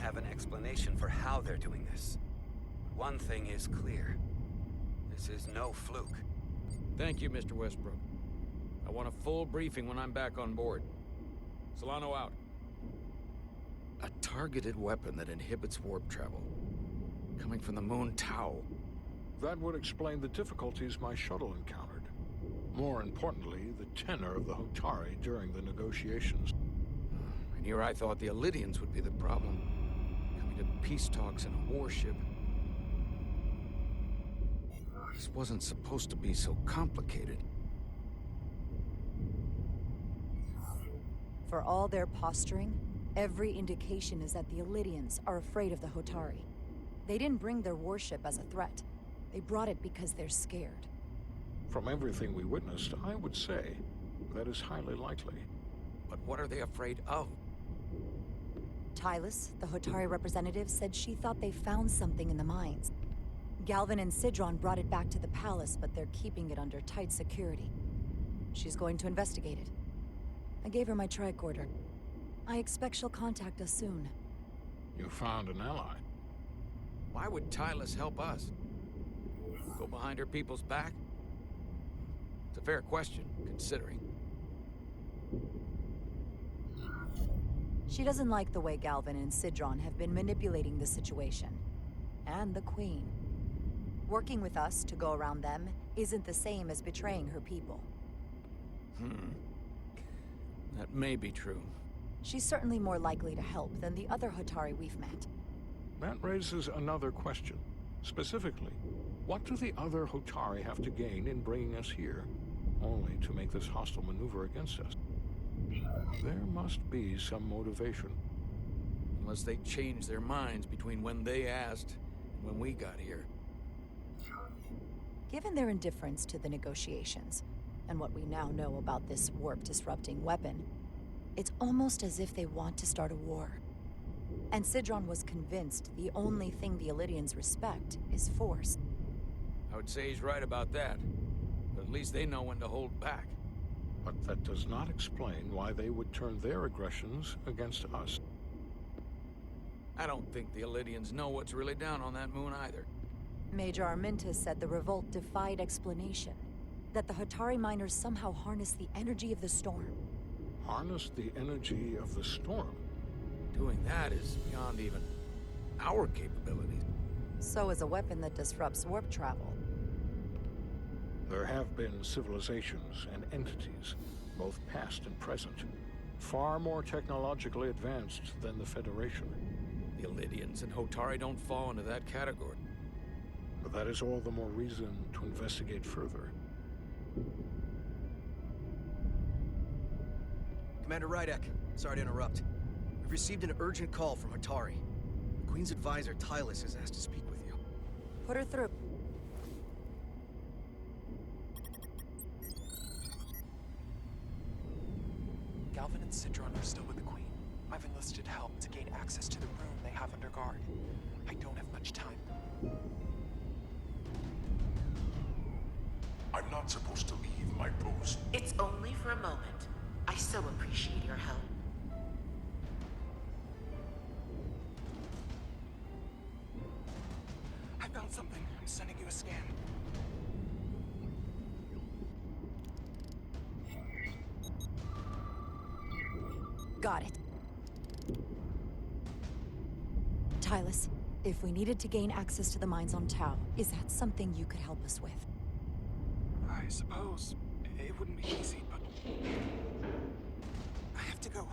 have an explanation for how they're doing this. But one thing is clear. This is no fluke. Thank you, Mr. Westbrook. I want a full briefing when I'm back on board. Solano out. A targeted weapon that inhibits warp travel. Coming from the moon Tau. That would explain the difficulties my shuttle encountered. More importantly, the tenor of the Hotari during the negotiations. And here I thought the Illidians would be the problem. Coming to peace talks in a warship. This wasn't supposed to be so complicated. For all their posturing, every indication is that the Illidians are afraid of the Hotari. They didn't bring their warship as a threat. They brought it because they're scared. From everything we witnessed, I would say that is highly likely. But what are they afraid of? Tylus, the Hotari representative, said she thought they found something in the mines. Galvin and Sidron brought it back to the palace, but they're keeping it under tight security. She's going to investigate it. I gave her my tricorder. I expect she'll contact us soon. You found an ally. Why would Tylus help us? Go behind her people's back? It's a fair question, considering. She doesn't like the way Galvin and Sidron have been manipulating the situation. And the Queen. Working with us to go around them isn't the same as betraying her people. That may be true. She's certainly more likely to help than the other Hotari we've met. That raises another question. Specifically, what do the other Hotari have to gain in bringing us here, only to make this hostile maneuver against us? There must be some motivation. Unless they changed their minds between when they asked and when we got here. Given their indifference to the negotiations, and what we now know about this warp-disrupting weapon, it's almost as if they want to start a war. And Sidron was convinced the only thing the Illidians respect is force. I would say he's right about that. But at least they know when to hold back. But that does not explain why they would turn their aggressions against us. I don't think the Illidians know what's really down on that moon either. Major Armintas said the revolt defied explanation. That the Hotari miners somehow harnessed the energy of the storm. Harness the energy of the storm? Doing that is beyond even our capabilities. So is a weapon that disrupts warp travel. There have been civilizations and entities, both past and present, far more technologically advanced than the Federation. The Illidians and Hotari don't fall into that category. But that is all the more reason to investigate further. Commander Rydek, sorry to interrupt. We've received an urgent call from Hotari. The Queen's advisor, Tylus, has asked to speak with you. Put her through. Galvin and Sidron are still with the Queen. I've enlisted help to gain access to the room they have under guard. I don't have much time. I'm not supposed to leave my post. It's only for a moment. I so appreciate your help. I found something. I'm sending you a scan. Got it. Tylus, if we needed to gain access to the mines on Tau, is that something you could help us with? I suppose it wouldn't be easy, but I have to go.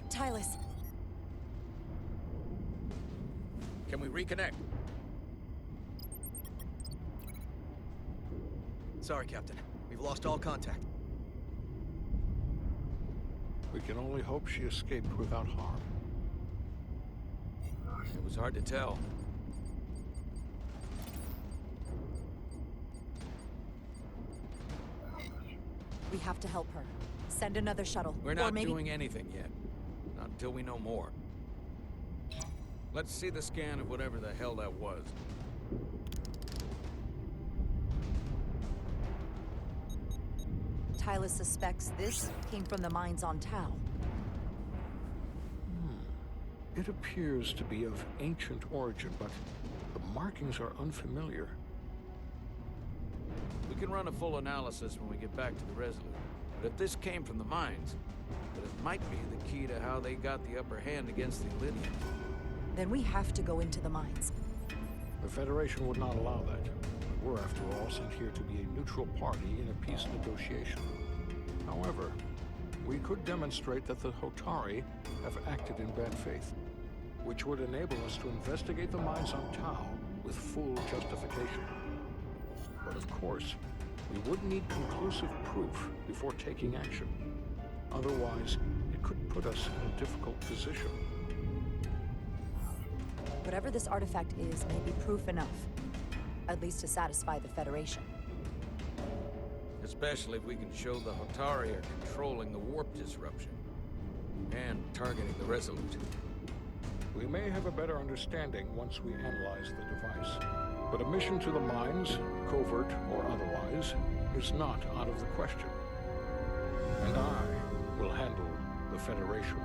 Tylus. Can we reconnect? Sorry, Captain. We've lost all contact. We can only hope she escaped without harm. It was hard to tell. We have to help her. Send another shuttle. We're not doing anything yet. Not until we know more. Let's see the scan of whatever the hell that was. Tylus suspects this came from the mines on Tau. It appears to be of ancient origin, but the markings are unfamiliar. We can run a full analysis when we get back to the Resolute. But if this came from the mines, then it might be the key to how they got the upper hand against the Lydians. Then we have to go into the mines. The Federation would not allow that. We're, after all, sent here to be a neutral party in a peace negotiation. However, we could demonstrate that the Hotari have acted in bad faith, which would enable us to investigate the mines on Tau with full justification. But of course, we would need conclusive proof before taking action. Otherwise, it could put us in a difficult position. Whatever this artifact is may be proof enough. At least to satisfy the Federation. Especially if we can show the Hotari are controlling the warp disruption. And targeting the Resolute. We may have a better understanding once we analyze the device. But a mission to the mines, covert or otherwise, is not out of the question. And I will handle the Federation.